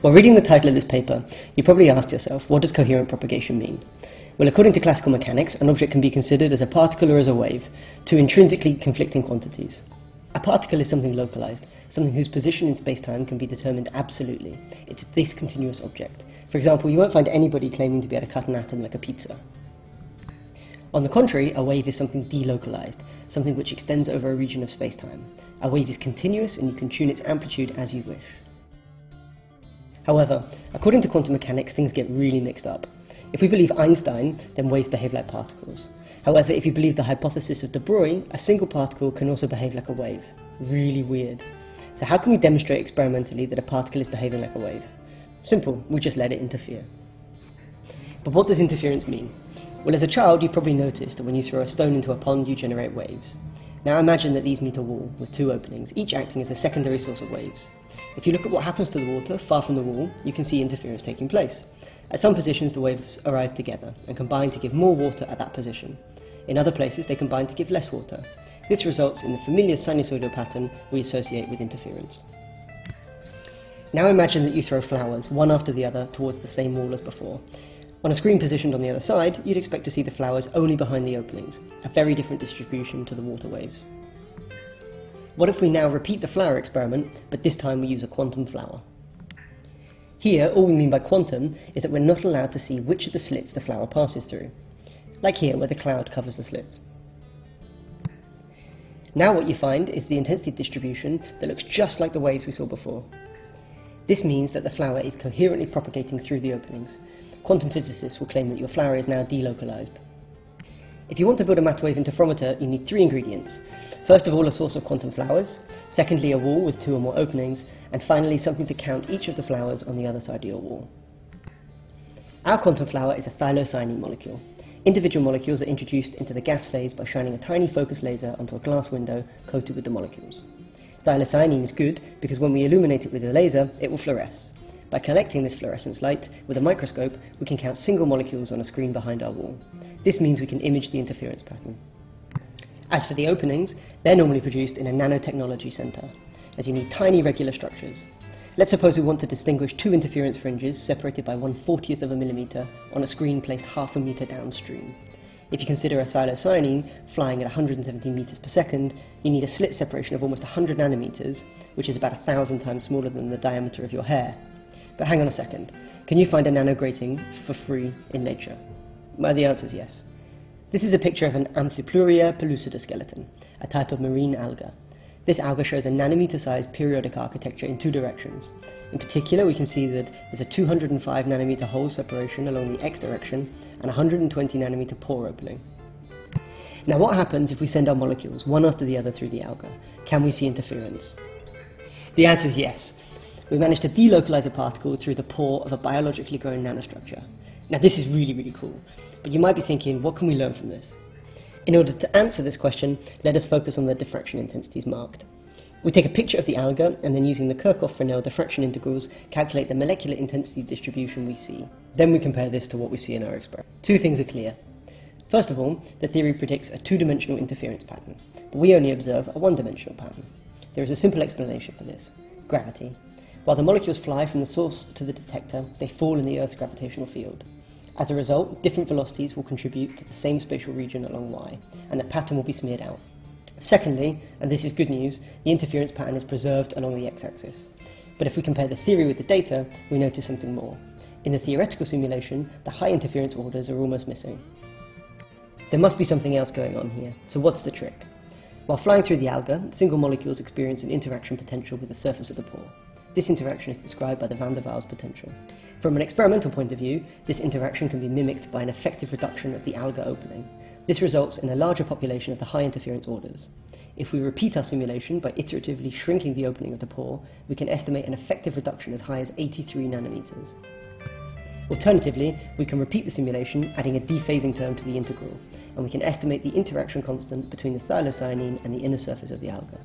While reading the title of this paper, you probably asked yourself, what does coherent propagation mean? Well, according to classical mechanics, an object can be considered as a particle or as a wave, two intrinsically conflicting quantities. A particle is something localized, something whose position in space-time can be determined absolutely. It's this continuous object. For example, you won't find anybody claiming to be able to cut an atom like a pizza. On the contrary, a wave is something delocalized, something which extends over a region of space-time. A wave is continuous and you can tune its amplitude as you wish. However, according to quantum mechanics, things get really mixed up. If we believe Einstein, then waves behave like particles. However, if you believe the hypothesis of de Broglie, a single particle can also behave like a wave. Really weird. So how can we demonstrate experimentally that a particle is behaving like a wave? Simple, we just let it interfere. But what does interference mean? Well, as a child, you probably noticed that when you throw a stone into a pond, you generate waves. Now imagine that these meet a wall with two openings, each acting as a secondary source of waves. If you look at what happens to the water far from the wall, you can see interference taking place. At some positions, the waves arrive together and combine to give more water at that position. In other places, they combine to give less water. This results in the familiar sinusoidal pattern we associate with interference. Now imagine that you throw flowers, one after the other, towards the same wall as before. On a screen positioned on the other side, you'd expect to see the flowers only behind the openings, a very different distribution to the water waves. What if we now repeat the flower experiment, but this time we use a quantum flower? Here, all we mean by quantum is that we're not allowed to see which of the slits the flower passes through, like here where the cloud covers the slits. Now what you find is the intensity distribution that looks just like the waves we saw before. This means that the flower is coherently propagating through the openings. Quantum physicists will claim that your flower is now delocalized. If you want to build a matter wave interferometer, you need three ingredients. First of all, a source of quantum flowers, secondly a wall with two or more openings, and finally something to count each of the flowers on the other side of your wall. Our quantum flower is a thylocyanine molecule. Individual molecules are introduced into the gas phase by shining a tiny focus laser onto a glass window coated with the molecules. Thylocyanine is good because when we illuminate it with a laser, it will fluoresce. By collecting this fluorescence light with a microscope, we can count single molecules on a screen behind our wall. This means we can image the interference pattern. As for the openings, they're normally produced in a nanotechnology center, as you need tiny regular structures. Let's suppose we want to distinguish two interference fringes separated by 1/40th of a millimeter on a screen placed half a meter downstream. If you consider a thylocyanine flying at 170 meters per second, you need a slit separation of almost 100 nanometers, which is about 1,000 times smaller than the diameter of your hair. But hang on a second, can you find a nanograting for free in nature? Well, the answer is yes. This is a picture of an Amphipleura pellucida skeleton, a type of marine alga. This alga shows a nanometer-sized periodic architecture in two directions. In particular, we can see that there's a 205 nanometer hole separation along the x direction and 120 nanometer pore opening. Now what happens if we send our molecules one after the other through the alga? Can we see interference? The answer is yes. We managed to delocalize a particle through the pore of a biologically grown nanostructure. Now this is really cool, but you might be thinking, what can we learn from this? In order to answer this question, let us focus on the diffraction intensities marked. We take a picture of the alga and then using the Kirchhoff-Fresnel diffraction integrals calculate the molecular intensity distribution we see. Then we compare this to what we see in our experiment. Two things are clear. First of all, the theory predicts a two-dimensional interference pattern, but we only observe a one-dimensional pattern. There is a simple explanation for this: gravity. While the molecules fly from the source to the detector, they fall in the Earth's gravitational field. As a result, different velocities will contribute to the same spatial region along y, and the pattern will be smeared out. Secondly, and this is good news, the interference pattern is preserved along the x-axis. But if we compare the theory with the data, we notice something more. In the theoretical simulation, the high interference orders are almost missing. There must be something else going on here, so what's the trick? While flying through the alga, single molecules experience an interaction potential with the surface of the pore. This interaction is described by the van der Waals potential. From an experimental point of view, this interaction can be mimicked by an effective reduction of the alga opening. This results in a larger population of the high interference orders. If we repeat our simulation by iteratively shrinking the opening of the pore, we can estimate an effective reduction as high as 83 nanometers. Alternatively, we can repeat the simulation, adding a dephasing term to the integral, and we can estimate the interaction constant between the thylocyanine and the inner surface of the alga.